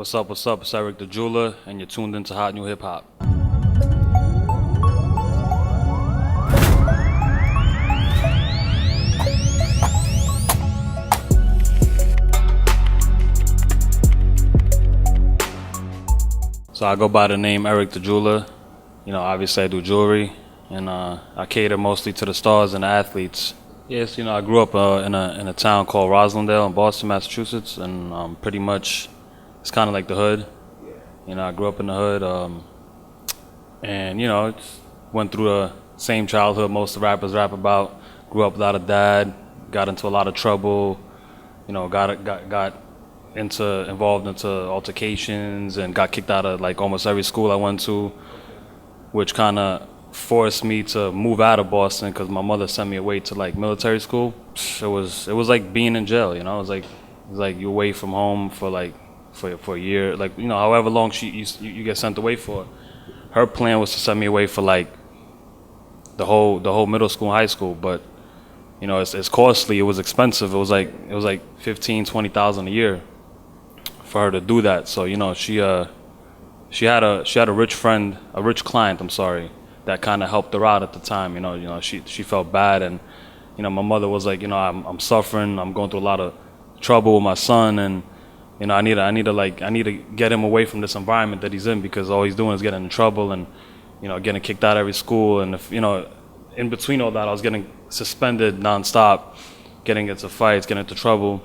What's up, what's up? It's Eric the Jeweler, and you're tuned into Hotnewhiphop. So I go by the name Eric the Jeweler. You know, obviously I do jewelry, and I cater mostly to the stars and the athletes. Yes, you know, I grew up in a town called Roslindale in Boston, Massachusetts, and pretty much it's kind of like the hood. You know, I grew up in the hood, and you know, went through the same childhood most of the rappers rap about. Grew up without a dad, got into a lot of trouble. You know, got involved into altercations and got kicked out of like almost every school I went to, which kind of forced me to move out of Boston because my mother sent me away to like military school. It was like being in jail, you know. It was like you're away from home for a year, like, you know, however long you get sent away for. Her plan was to send me away for like the whole middle school and high school, but you know, it's costly. It was expensive. It was like 15,000-20,000 a year for her to do that. So you know, she had a rich client, that kind of helped her out at the time. You know, she felt bad, and you know, my mother was like, you know, I'm suffering. I'm going through a lot of trouble with my son, and you know, I need to get him away from this environment that he's in, because all he's doing is getting in trouble and, you know, getting kicked out of every school. And if, you know, in between all that, I was getting suspended nonstop, getting into fights, getting into trouble.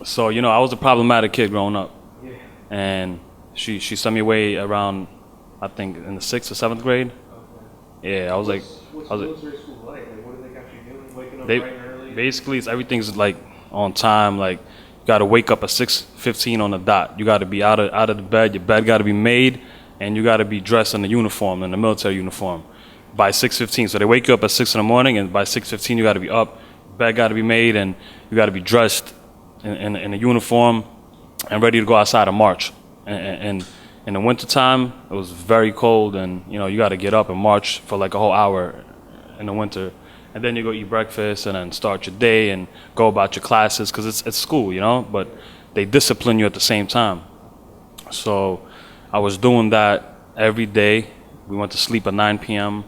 So, you know, I was a problematic kid growing up. Yeah. And she sent me away around, I think, in the 6th or 7th grade. Okay. Yeah, What's military school like? Like, what do they got you doing? Waking up bright and early? Basically, everything's like on time. Like, you got to wake up at 6:15 on the dot. You got to be out of the bed. Your bed got to be made, and you got to be dressed in the uniform, in the military uniform, by 6:15. So they wake you up at 6 in the morning, and by 6:15 you got to be up. Bed got to be made, and you got to be dressed in a uniform and ready to go outside and march. And in the wintertime, it was very cold, and you know, you got to get up and march for like a whole hour in the winter. And then you go eat breakfast and then start your day and go about your classes, because it's school, you know, but they discipline you at the same time. So I was doing that every day. We went to sleep at 9 p.m.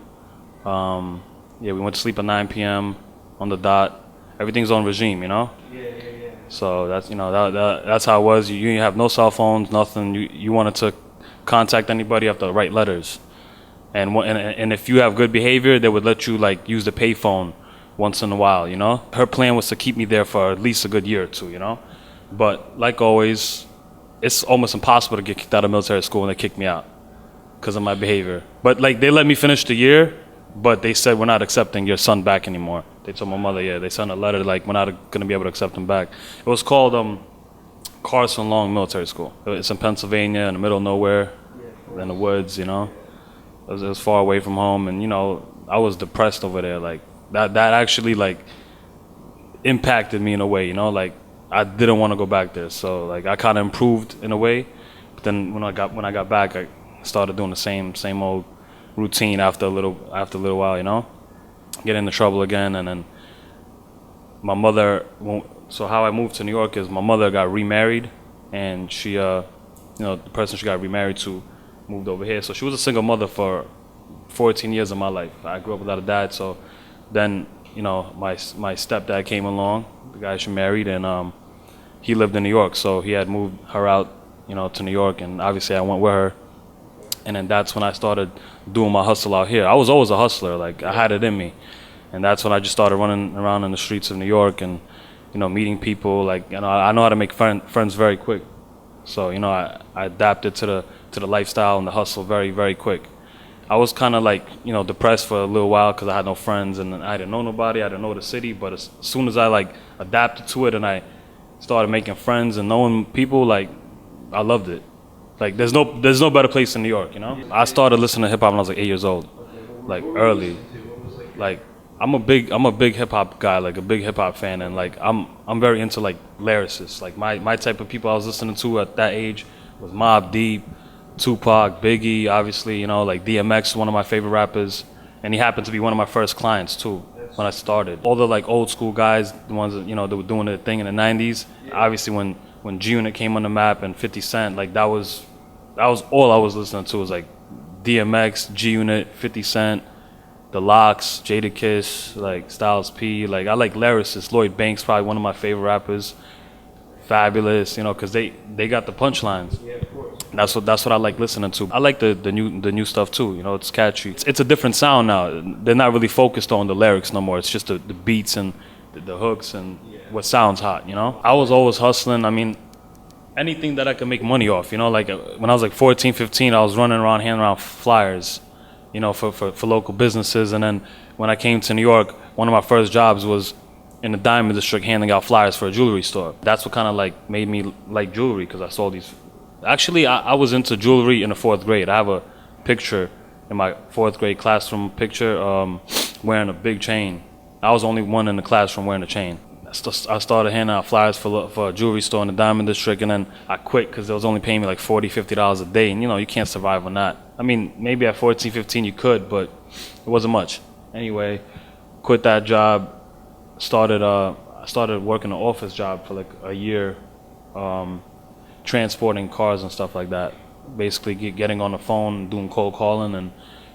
We went to sleep at 9 p.m. on the dot. Everything's on regime, you know? Yeah. So that's, you know, that's how it was. You didn't have no cell phones, nothing. You wanted to contact anybody, you have to write letters. And if you have good behavior, they would let you like use the payphone once in a while, you know? Her plan was to keep me there for at least a good year or two, you know? But like always, it's almost impossible to get kicked out of military school, and they kicked me out because of my behavior. But like, they let me finish the year, but they said, we're not accepting your son back anymore. They told my mother, they sent a letter like, we're not gonna be able to accept him back. It was called Carson Long Military School. It's in Pennsylvania, in the middle of nowhere, in the woods, you know? It was far away from home, and you know, I was depressed over there. Like that actually like impacted me in a way, you know. Like I didn't want to go back there, so like I kind of improved in a way. But then when I got back, I started doing the same old routine after a little while, you know, get into trouble again. And then my mother. So how I moved to New York is my mother got remarried, and she, you know, the person she got remarried to moved over here. So she was a single mother for 14 years of my life. I grew up without a dad. So then, you know, my stepdad came along, the guy she married, and he lived in New York. So he had moved her out, you know, to New York, and obviously I went with her. And then that's when I started doing my hustle out here. I was always a hustler, like I had it in me. And that's when I just started running around in the streets of New York and, you know, meeting people. Like, you know, I know how to make friends very quick. So, you know, I adapted to the lifestyle and the hustle very, very quick. I was kind of like, you know, depressed for a little while because I had no friends and I didn't know nobody. I didn't know the city. But as soon as I like adapted to it and I started making friends and knowing people, like I loved it. Like there's no better place in New York, you know. I started listening to hip hop when I was like 8 years old, like early. Like I'm a big hip hop guy, like a big hip hop fan, and like I'm very into like lyricists. Like my type of people I was listening to at that age was Mobb Deep, Tupac, Biggie, obviously, you know, like DMX, one of my favorite rappers, and he happened to be one of my first clients too when I started. All the like old school guys, the ones that, you know, that were doing their thing in the 90s. Obviously when when G Unit came on the map and 50 Cent, like that was all I was listening to, was like DMX, G Unit, 50 Cent, The Lox, Jadakiss, like Styles P. Like I like lyricists. Lloyd Banks, probably one of my favorite rappers. Fabulous, you know, because they got the punchlines. Yeah, of course. That's what I like listening to. I like the new stuff too. You know, it's catchy. It's a different sound now. They're not really focused on the lyrics no more. It's just the beats and the hooks and what sounds hot. You know, I was always hustling. I mean, anything that I could make money off. You know, like when I was like 14, 15, I was running around handing around flyers, you know, for local businesses. And then when I came to New York, one of my first jobs was in the Diamond District handing out flyers for a jewelry store. That's what kind of like made me like jewelry, because I saw these. Actually, I was into jewelry in the 4th grade. I have a picture in my 4th grade classroom picture wearing a big chain. I was the only one in the classroom wearing a chain. I started handing out flyers for a jewelry store in the Diamond District, and then I quit because they was only paying me like $40, $50 a day, and you know, you can't survive on that. I mean, maybe at 14, 15 you could, but it wasn't much. Anyway, quit that job. I started working an office job for like a year, transporting cars and stuff like that. Basically getting on the phone, doing cold calling and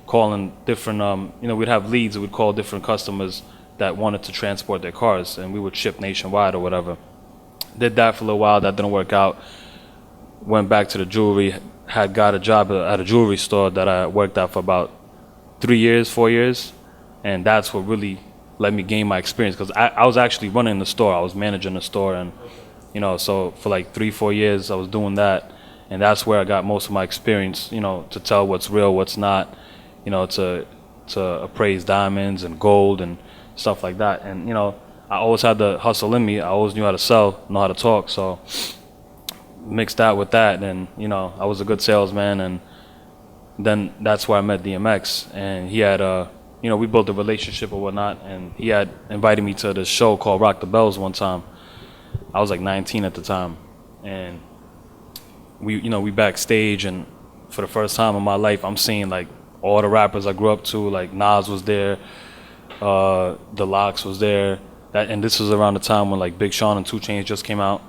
calling different, you know, we'd have leads, we'd call different customers that wanted to transport their cars, and we would ship nationwide or whatever. Did that for a little while, that didn't work out. Went back to the jewelry, had got a job at a jewelry store that I worked at for about 3 years, 4 years, and that's what really let me gain my experience, because I was actually running the store. I was managing the store, and you know, so for like 3, 4 years I was doing that, and that's where I got most of my experience, you know, to tell what's real, what's not, you know, to appraise diamonds and gold and stuff like that. And you know, I always had the hustle in me. I always knew how to sell, know how to talk, so mix that with that, and you know, I was a good salesman. And then that's where I met DMX, and he had you know, we built a relationship or whatnot, and he had invited me to this show called Rock the Bells one time. I was like 19 at the time, and we backstage, and for the first time in my life, I'm seeing like all the rappers I grew up to. Like Nas was there, The Lox was there, and this was around the time when like Big Sean and 2 Chainz just came out.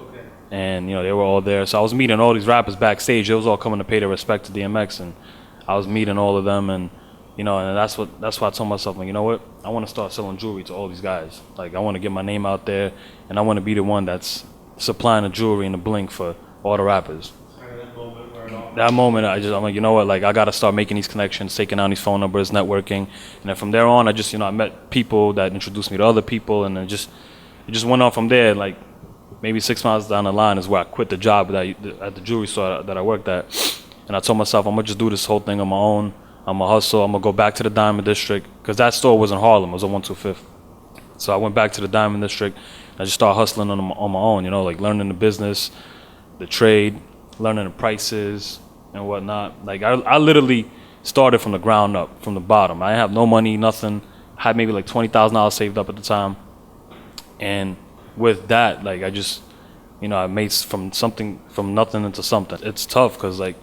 Okay. And you know, they were all there, so I was meeting all these rappers backstage. They was all coming to pay their respect to DMX, and I was meeting all of them. And you know, and that's why I told myself, like, you know what, I want to start selling jewelry to all these guys. Like, I want to get my name out there, and I want to be the one that's supplying the jewelry and the bling for all the rappers. Kind of that moment where it all. That moment, I'm like, you know what, like, I got to start making these connections, taking down these phone numbers, networking. And then from there on, I just, you know, I met people that introduced me to other people, and then it just went on from there. Like, maybe 6 months down the line is where I quit the job at the jewelry store that I worked at. And I told myself, I'm going to just do this whole thing on my own. I'm going to hustle. I'm going to go back to the Diamond District, because that store was in Harlem. It was on 125th. So I went back to the Diamond District. I just started hustling on my own, you know, like learning the business, the trade, learning the prices and whatnot. Like I literally started from the ground up, from the bottom. I didn't have no money, nothing. I had maybe like $20,000 saved up at the time. And with that, like I just, you know, I made from nothing into something. It's tough because like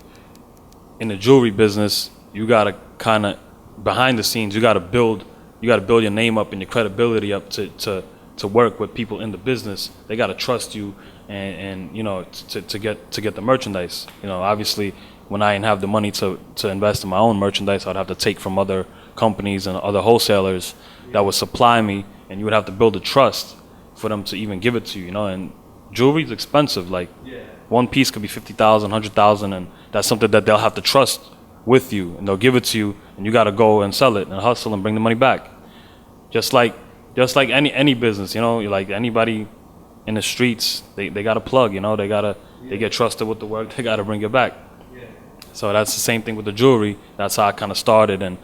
in the jewelry business, you gotta kind of behind the scenes, you gotta build your name up and your credibility up to work with people in the business. They gotta trust you, and you know, to get the merchandise. You know, obviously when I didn't have the money to invest in my own merchandise, I'd have to take from other companies and other wholesalers that would supply me, and you would have to build a trust for them to even give it to you. You know, and jewelry is expensive. Like one piece could be $50,000, $100,000, and that's something that they'll have to trust with you, and they'll give it to you, and you got to go and sell it and hustle and bring the money back. Just like any business, you know, like anybody in the streets, they got to plug, you know, they get trusted with the work, they got to bring it back. So that's the same thing with the jewelry. That's how I kind of started, and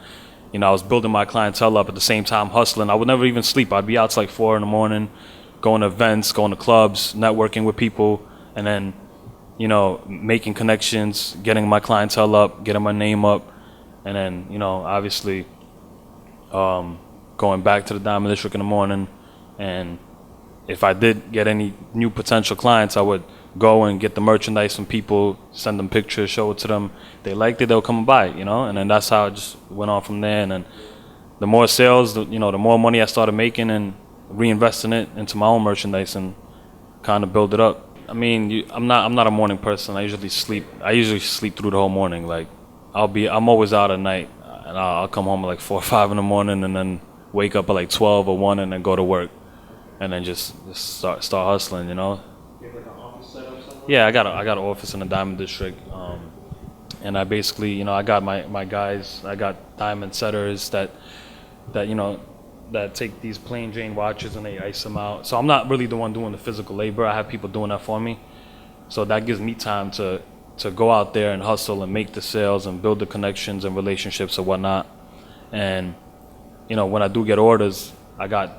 you know, I was building my clientele up at the same time, hustling. I would never even sleep. I'd be out till like 4 a.m, going to events, going to clubs, networking with people, and then, you know, making connections, getting my clientele up, getting my name up, and then, you know, obviously going back to the Diamond District in the morning. And if I did get any new potential clients, I would go and get the merchandise from people, send them pictures, show it to them. They liked it, they'll come and buy it, you know. And then that's how it just went on from there. And then the more sales, the more money I started making and reinvesting it into my own merchandise and kind of build it up. I mean, I'm not a morning person. I usually sleep through the whole morning. Like, I'm always out at night, and I'll come home at like 4 or 5 in the morning, and then wake up at like 12 or 1, and then go to work, and then just start hustling. You have like an office set up somewhere? Yeah, I got an office in the Diamond District, and I basically, I got my guys. I got diamond setters that that take these plain Jane watches and they ice them out. So I'm not really the one doing the physical labor. I have people doing that for me. So that gives me time to go out there and hustle and make the sales and build the connections and relationships and whatnot. And when I do get orders, I got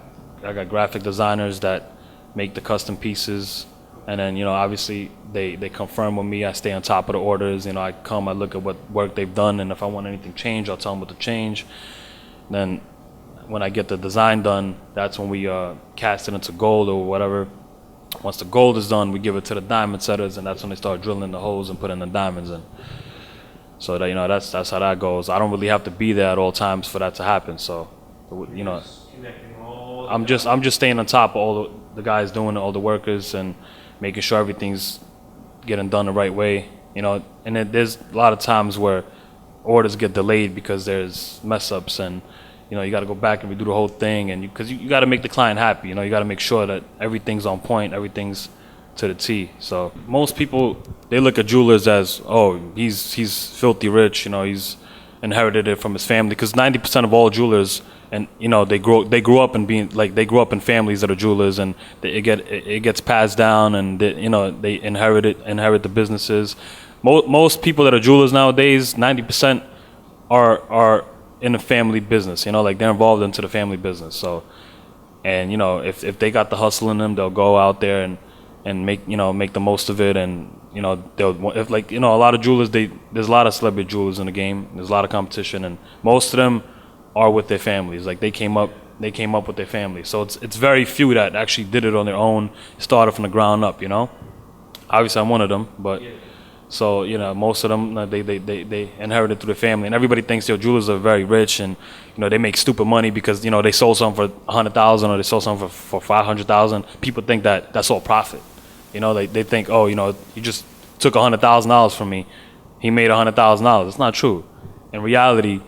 graphic designers that make the custom pieces. And then, obviously they confirm with me. I stay on top of the orders. I look at what work they've done, and if I want anything changed, I'll tell them what to change. Then when I get the design done, that's when we cast it into gold or whatever. Once the gold is done, we give it to the diamond setters, and that's when they start drilling the holes and putting the diamonds in. So that that's how that goes. I don't really have to be there at all times for that to happen. So I'm just staying on top of all the guys doing it, all the workers, and making sure everything's getting done the right way. And there's a lot of times where orders get delayed because there's mess ups, and you got to go back and redo the whole thing, and because you got to make the client happy. You got to make sure that everything's on point, everything's to the T. So most people, they look at jewelers as, oh, he's filthy rich. He's inherited it from his family, because 90% of all jewelers, and they grew up in families that are jewelers, and it gets passed down, and they inherit the businesses. Most people that are jewelers nowadays, 90% are in a family business, like they're involved into the family business. So, and if they got the hustle in them, they'll go out there and make the most of it. And they'll, if a lot of jewelers, there's a lot of celebrity jewelers in the game. There's a lot of competition, and most of them are with their families. Like they came up with their family. So it's very few that actually did it on their own, started from the ground up. Obviously I'm one of them, but. So most of them they inherited through the family, and everybody thinks their jewelers are very rich, and they make stupid money because they sold something for 100,000 or they sold something for 500,000. People think that that's all profit. They think, oh, he just took $100,000 from me, he made $100,000. It's not true. In reality,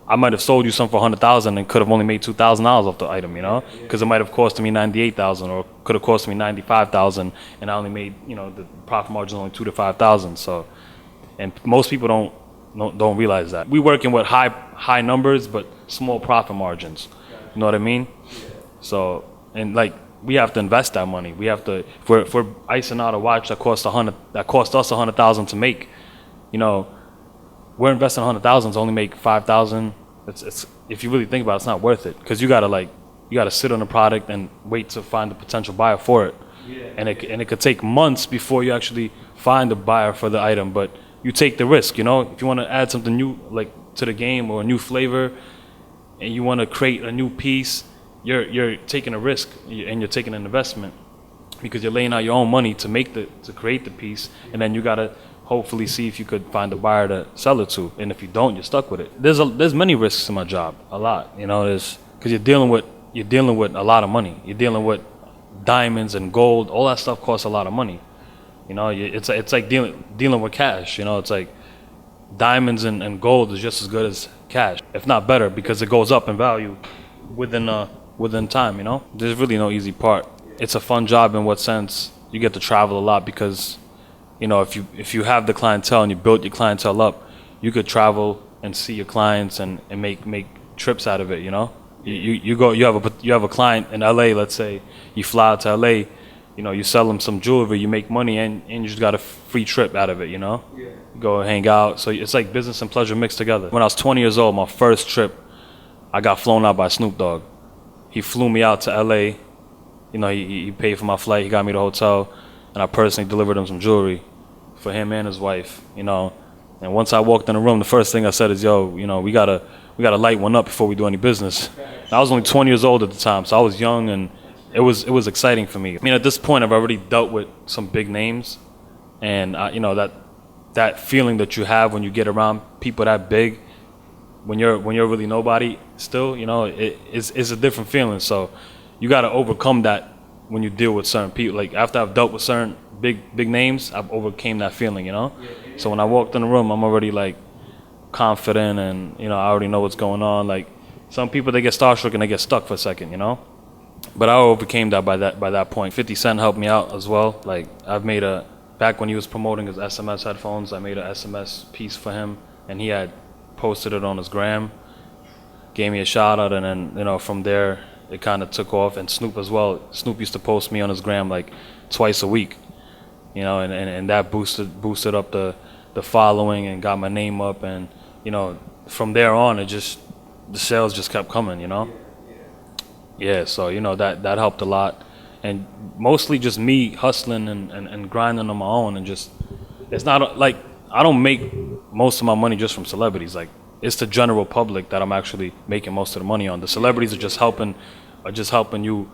I might have sold you something for 100,000 and could have only made $2,000 off the item, because it might have cost me 98,000 or could have cost me 95,000, and I only made, the profit margin is only 2,000 to 5,000. So, and most people don't realize that. We working with high numbers but small profit margins. You know what I mean? So, and we have to invest that money. We have to, if we're icing out a watch that cost us 100,000 to make, we're investing 100,000 to only make 5,000. It's if you really think about it, it's not worth it, because you gotta sit on the product and wait to find a potential buyer for it. Yeah. And it could take months before you actually find a buyer for the item. But you take the risk. If you want to add something new to the game, or a new flavor, and you want to create a new piece, you're taking a risk and you're taking an investment, because you're laying out your own money to create the piece, and then you gotta hopefully see if you could find a buyer to sell it to. And if you don't, you're stuck with it. There's many risks in my job, a lot. There's, because you're dealing with a lot of money. You're dealing with diamonds and gold. All that stuff costs a lot of money. It's like dealing with cash. It's like diamonds and gold is just as good as cash, if not better, because it goes up in value within time. There's really no easy part. It's a fun job in what sense? You get to travel a lot, because if you have the clientele and you build your clientele up, you could travel and see your clients and make trips out of it. You have a client in LA, let's say you fly out to LA, you sell them some jewelry, you make money, and you just got a free trip out of it. You go hang out. So it's like business and pleasure mixed together. When I was 20 years old, my first trip, I got flown out by Snoop Dogg. He flew me out to LA. He paid for my flight, he got me the hotel, and I personally delivered him some jewelry for him and his wife. And once I walked in the room, the first thing I said is, yo, we gotta light one up before we do any business. And I was only 20 years old at the time, so I was young, and it was exciting for me. At this point, I've already dealt with some big names, and that feeling that you have when you get around people that big, when you're really nobody still, it's a different feeling. So you got to overcome that when you deal with certain people. Like after I've dealt with certain big names, I've overcame that feeling, you know. So when I walked in the room, I'm already like confident, and you know, I already know what's going on. Like some people, they get starstruck and they get stuck for a second, you know. But I overcame that by that point. 50 Cent helped me out as well. Like I've made back when he was promoting his SMS headphones, I made a SMS piece for him, and he had posted it on his gram, gave me a shout out, and then you know from there it kind of took off. And Snoop as well. Snoop used to post me on his gram like twice a week, you know, and that boosted up the following and got my name up, and you know from there on the sales just kept coming, you know. Yeah, so you know that helped a lot, and mostly just me hustling and grinding on my own, and just it's not like I don't make most of my money just from celebrities. Like it's the general public that I'm actually making most of the money on. The celebrities are just helping you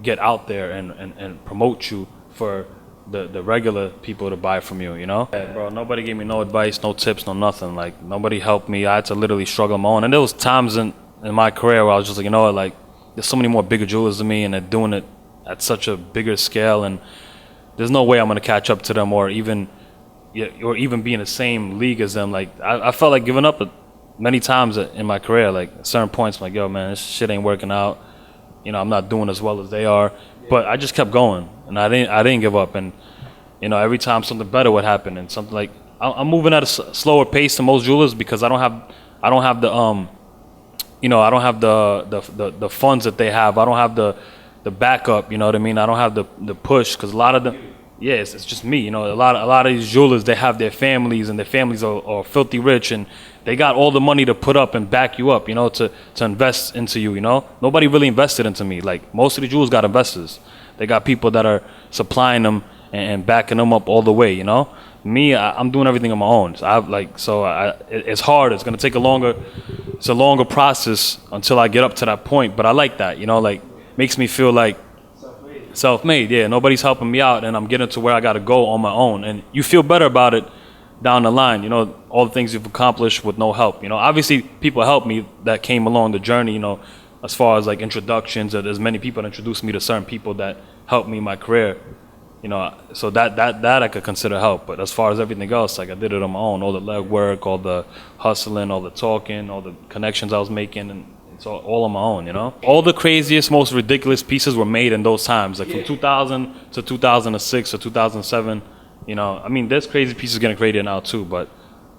get out there and promote you for the regular people to buy from you, you know? Yeah, bro, nobody gave me no advice, no tips, no nothing. Like nobody helped me. I had to literally struggle on my own. And there was times in my career where I was just like, you know what, like there's so many more bigger jewelers than me, and they're doing it at such a bigger scale, and there's no way I'm gonna catch up to them or even be in the same league as them. Like I felt like giving up many times in my career. Like at certain points, I'm like, yo, man, this shit ain't working out. You know, I'm not doing as well as they are. But I just kept going, and I didn't give up. And you know, every time something better would happen, and something like I'm moving at a slower pace than most jewelers because I don't have the you know, I don't have the funds that they have. I don't have the backup. You know what I mean? I don't have the push, because a lot of them. Yeah, it's just me. You know, a lot of these jewelers, they have their families, and their families are filthy rich, and they got all the money to put up and back you up, you know, to invest into you, you know. Nobody really invested into me. Like most of the jewelers got investors. They got people that are supplying them and backing them up all the way, you know. Me, I'm doing everything on my own. So it's hard. It's gonna take a longer process until I get up to that point. But I like that, you know, like makes me feel like self-made. Yeah, nobody's helping me out, and I'm getting to where I got to go on my own. And you feel better about it down the line, you know, all the things you've accomplished with no help. You know, obviously people helped me that came along the journey, you know, as far as like introductions. There's many people that introduced me to certain people that helped me in my career, you know, so that I could consider help. But as far as everything else, like I did it on my own. All the legwork, all the hustling, all the talking, all the connections I was making, and it's all on my own, you know. All the craziest, most ridiculous pieces were made in those times, like from 2000 to 2006 or 2007. You know, I mean, there's crazy pieces getting created now too, but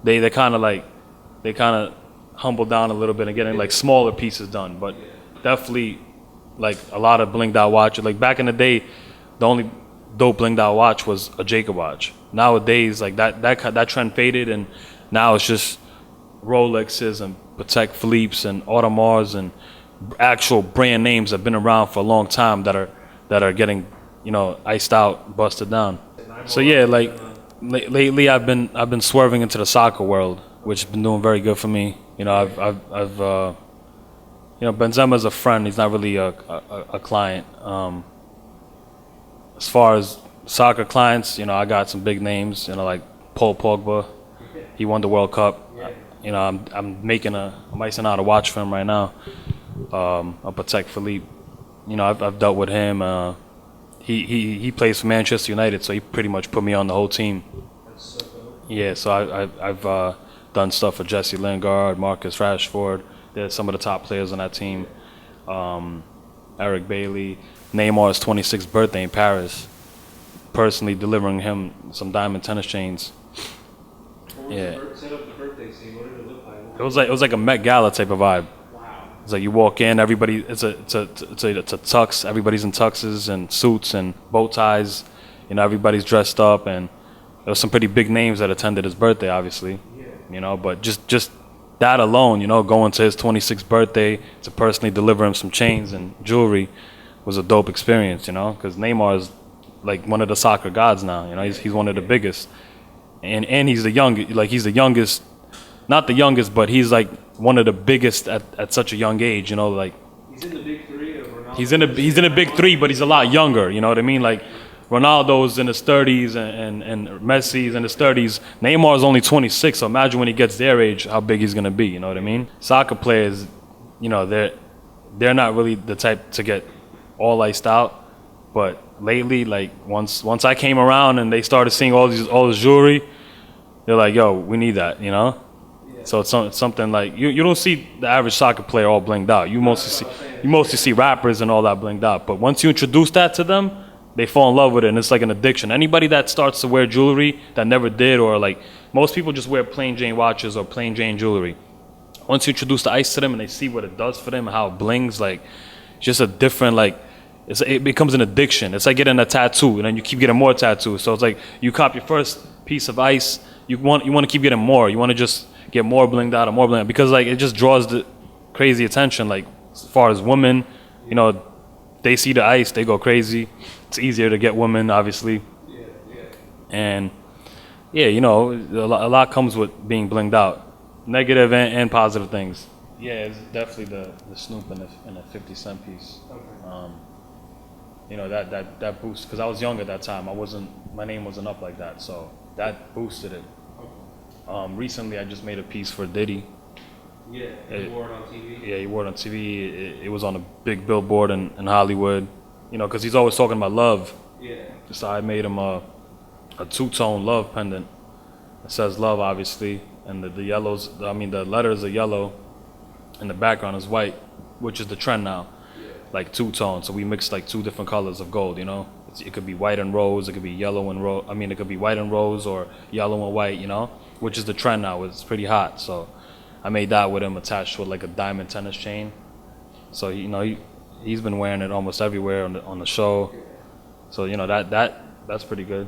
they kind of humble down a little bit and getting like smaller pieces done. But definitely, like a lot of blinged out watches. Like back in the day, the only dope blinged out watch was a Jacob watch. Nowadays, like that trend faded, and now it's just Rolexes and Patek Philippe's and Audemars and actual brand names that have been around for a long time that are getting, you know, iced out, busted down. So yeah, like lately I've been swerving into the soccer world, which has been doing very good for me. You know, I've you know, Benzema's a friend. He's not really a client. As far as soccer clients, you know, I got some big names. You know, like Paul Pogba. He won the World Cup. You know, I'm icing out a watch for him right now. A Patek Philippe. You know, I've dealt with him. He plays for Manchester United, so he pretty much put me on the whole team. That's so dope. Yeah, so I've done stuff for Jesse Lingard, Marcus Rashford. They're some of the top players on that team. Eric Bailey. Neymar's 26th birthday in Paris. Personally delivering him some diamond tennis chains. Yeah. Set up the birthday scene. What did it look like? It was like a Met Gala type of vibe. Wow. It's like you walk in, everybody. It's a tux. Everybody's in tuxes and suits and bow ties. You know, everybody's dressed up, and there was some pretty big names that attended his birthday, obviously. Yeah. You know, but just that alone, you know, going to his 26th birthday to personally deliver him some chains and jewelry was a dope experience. You know, because Neymar is like one of the soccer gods now. You know, he's one of the biggest. And he's the youngest, like he's the youngest, not the youngest, but he's like one of the biggest at such a young age, you know, like He's in the big three of Ronaldo. he's in the big three, but he's a lot younger, you know what I mean? Like Ronaldo's in his 30s and Messi's in his 30s. Neymar's only 26, so imagine when he gets their age, how big he's gonna be, you know what I mean? Soccer players, you know, they're not really the type to get all iced out, but lately, like once I came around and they started seeing all this jewelry, they're like, yo, we need that, you know. So it's something like you don't see the average soccer player all blinged out. You mostly see rappers and all that blinged out. But once you introduce that to them, they fall in love with it, and it's like an addiction. Anybody that starts to wear jewelry that never did, or like most people just wear plain Jane watches or plain Jane jewelry. Once you introduce the ice to them and they see what it does for them and how it blings, like just a different like. It becomes an addiction. It's like getting a tattoo, and then you keep getting more tattoos. So it's like you cop your first piece of ice, you want to keep getting more. You want to just get more blinged out and more blinged out, because like it just draws the crazy attention. Like as far as women, you know, they see the ice, they go crazy. It's easier to get women, obviously. And yeah, you know, a lot comes with being blinged out, negative and positive things. Yeah, it's definitely the Snoop and the 50 Cent piece. You know, that boost, because I was young at that time. My name wasn't up like that, so that boosted it. Recently I just made a piece for Diddy. Yeah, you wore it on TV? Yeah, he wore it on TV. It was on a big billboard in Hollywood, you know, because he's always talking about love. Yeah. So I made him a two-tone love pendant. It says love, obviously, and the yellows, the letters are yellow and the background is white, which is the trend now. Like two-tone, so we mixed like two different colors of gold, you know. It could be white and rose, it could be yellow and rose. It could be white and rose or yellow and white, you know, which is the trend now. It's pretty hot, so I made that with him attached with like a diamond tennis chain. So you know, he's been wearing it almost everywhere on the show. So you know that's pretty good.